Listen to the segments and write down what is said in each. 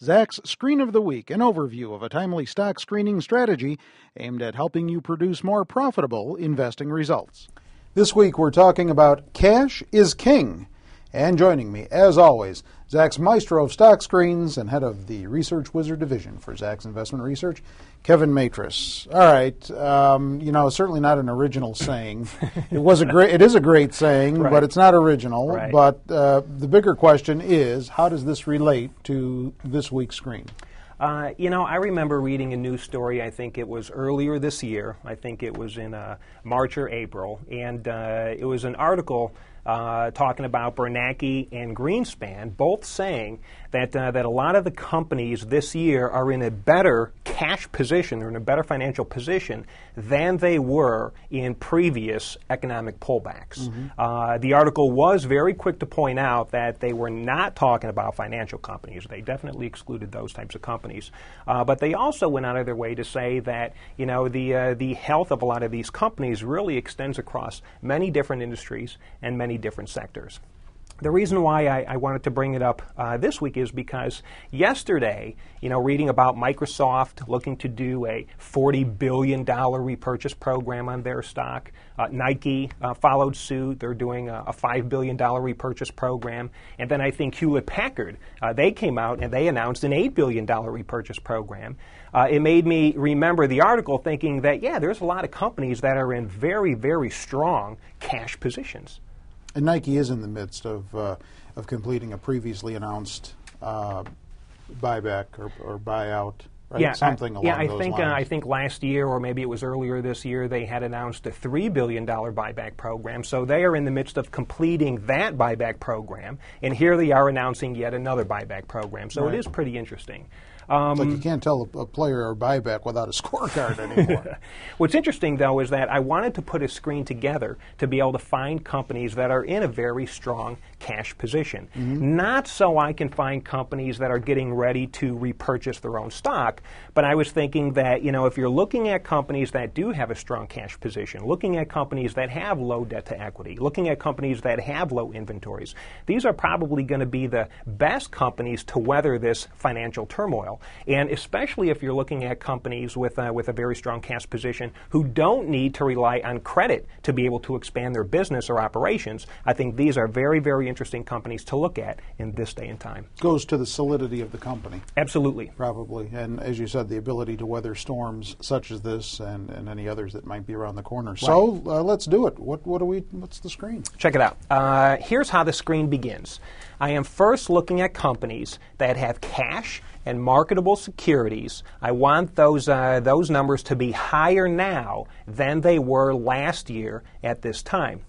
Zacks Screen of the Week, an overview of a timely stock screening strategy aimed at helping you produce more profitable investing results. This week we're talking about Cash is King. And joining me, as always, Zacks Maestro of Stock Screens and head of the Research Wizard Division for Zacks Investment Research, Kevin Matras. All right, certainly not an original saying. It is a great saying, right, but it's not original. Right. But the bigger question is, how does this relate to this week's screen? I remember reading a news story, I think it was earlier this year. I think it was in March or April. And it was an article talking about Bernanke and Greenspan, both saying that a lot of the companies this year are in a better cash position or in a better financial position than they were in previous economic pullbacks. Mm-hmm. The article was very quick to point out that they were not talking about financial companies. They definitely excluded those types of companies. But they also went out of their way to say that the health of a lot of these companies really extends across many different industries and many different sectors. The reason why I wanted to bring it up this week is because yesterday, reading about Microsoft looking to do a $40 billion repurchase program on their stock, Nike followed suit. They're doing a $5 billion repurchase program. And then I think Hewlett-Packard, they came out and they announced an $8 billion repurchase program. It made me remember the article thinking that, there's a lot of companies that are in very, very strong cash positions. And Nike is in the midst of completing a previously announced buyback or buyout, right? Yeah, something along those lines. I think last year, or maybe it was earlier this year, they had announced a $3 billion buyback program. So they are in the midst of completing that buyback program, and here they are announcing yet another buyback program. So It is pretty interesting. It's like you can't tell a player or buyback without a scorecard anymore. What's interesting, though, is that I wanted to put a screen together to be able to find companies that are in a very strong cash position. Mm-hmm. Not so I can find companies that are getting ready to repurchase their own stock, but I was thinking that, if you're looking at companies that do have a strong cash position, looking at companies that have low debt to equity, looking at companies that have low inventories, these are probably going to be the best companies to weather this financial turmoil. And especially if you're looking at companies with a very strong cash position who don't need to rely on credit to be able to expand their business or operations, I think these are very, very interesting companies to look at in this day and time. Goes to the solidity of the company. Absolutely. Probably. And as you said, the ability to weather storms such as this and any others that might be around the corner. Right. So let's do it. What's the screen? Check it out. Here's how the screen begins. I am first looking at companies that have cash and marketable securities. I want those numbers to be higher now than they were last year at this time.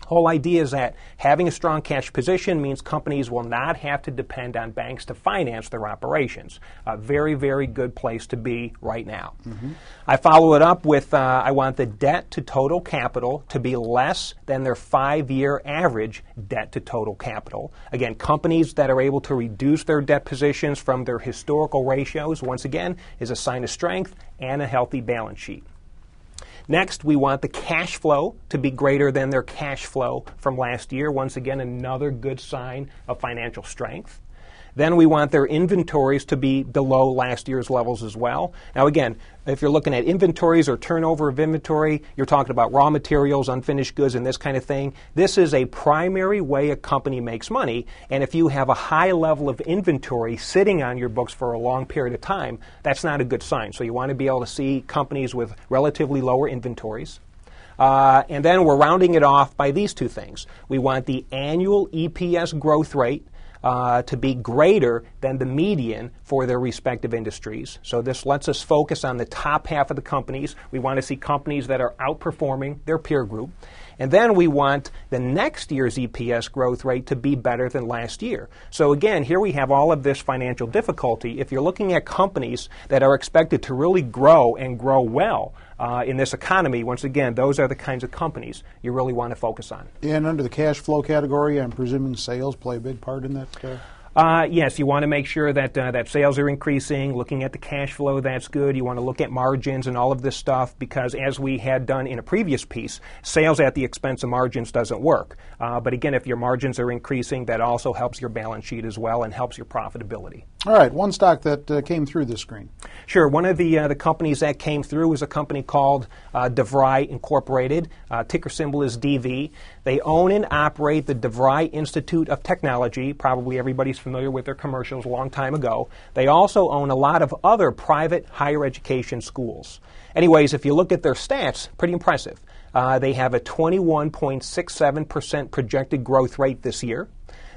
Whole idea is that having a strong cash position means companies will not have to depend on banks to finance their operations. A very, very good place to be right now. Mm-hmm. I follow it up with I want the debt to total capital to be less than their 5-year average debt to total capital. Again, companies that are able to reduce their debt positions from their historical ratios, once again, is a sign of strength and a healthy balance sheet. Next, we want the cash flow to be greater than their cash flow from last year. Once again, another good sign of financial strength. Then we want their inventories to be below last year's levels as well. Now again, if you're looking at inventories or turnover of inventory, you're talking about raw materials, unfinished goods, and this kind of thing. This is a primary way a company makes money, and if you have a high level of inventory sitting on your books for a long period of time, that's not a good sign. So you want to be able to see companies with relatively lower inventories. And then we're rounding it off by these two things. We want the annual EPS growth rate to be greater than the median for their respective industries. So this lets us focus on the top half of the companies. We want to see companies that are outperforming their peer group. And then we want the next year's EPS growth rate to be better than last year. So again, here we have all of this financial difficulty. If you're looking at companies that are expected to really grow and grow well in this economy, once again, those are the kinds of companies you really want to focus on. And under the cash flow category, I'm presuming sales play a big part in that? Yes, you want to make sure that that sales are increasing, looking at the cash flow, that's good. You want to look at margins and all of this stuff because as we had done in a previous piece, sales at the expense of margins doesn't work. But again, if your margins are increasing, that also helps your balance sheet as well and helps your profitability. All right, one stock that came through the screen. Sure. One of the companies that came through was a company called DeVry Incorporated. Ticker symbol is DV. They own and operate the DeVry Institute of Technology. Probably everybody's familiar with their commercials a long time ago. They also own a lot of other private higher education schools. Anyways, if you look at their stats, pretty impressive. They have a 21.67% projected growth rate this year.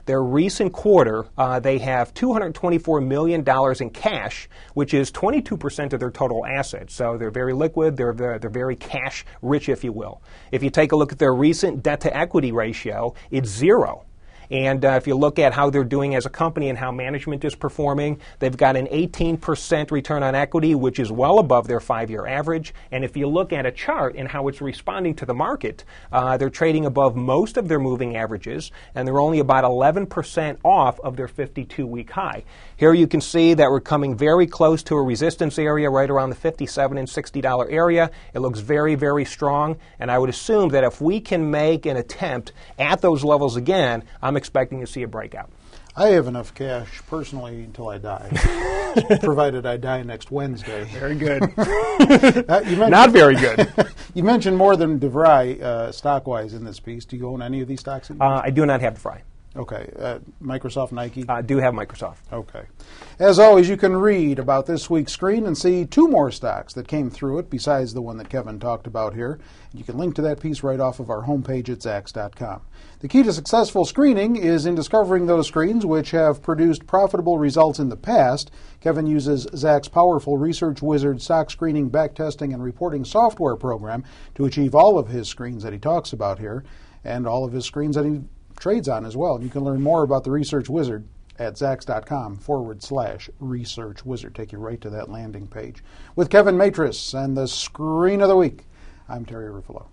Their recent quarter, they have $224 million in cash, which is 22% of their total assets. So they're very liquid. They're very cash rich, if you will. If you take a look at their recent debt-to-equity ratio, it's 0. And if you look at how they're doing as a company and how management is performing, they've got an 18% return on equity, which is well above their 5-year average. And if you look at a chart and how it's responding to the market, they're trading above most of their moving averages, and they're only about 11% off of their 52-week high. Here you can see that we're coming very close to a resistance area right around the $57 and $60 area. It looks very, very strong, and I would assume that if we can make an attempt at those levels again, I'm expecting to see a breakout. I have enough cash personally until I die, provided I die next Wednesday. Very good. Not very good. You mentioned more than DeVry stock-wise in this piece. Do you own any of these stocks? I do not have DeVry. Okay. Microsoft, Nike? I do have Microsoft. Okay. As always, you can read about this week's screen and see 2 more stocks that came through it besides the one that Kevin talked about here. You can link to that piece right off of our homepage at Zacks.com. The key to successful screening is in discovering those screens which have produced profitable results in the past. Kevin uses Zacks' powerful Research Wizard stock screening, backtesting, and reporting software program to achieve all of his screens that he talks about here and all of his screens that he trades on as well. And you can learn more about the Research Wizard at Zacks.com/Research Wizard. Take you right to that landing page. With Kevin Matras and the Screen of the Week, I'm Terry Ruffalo.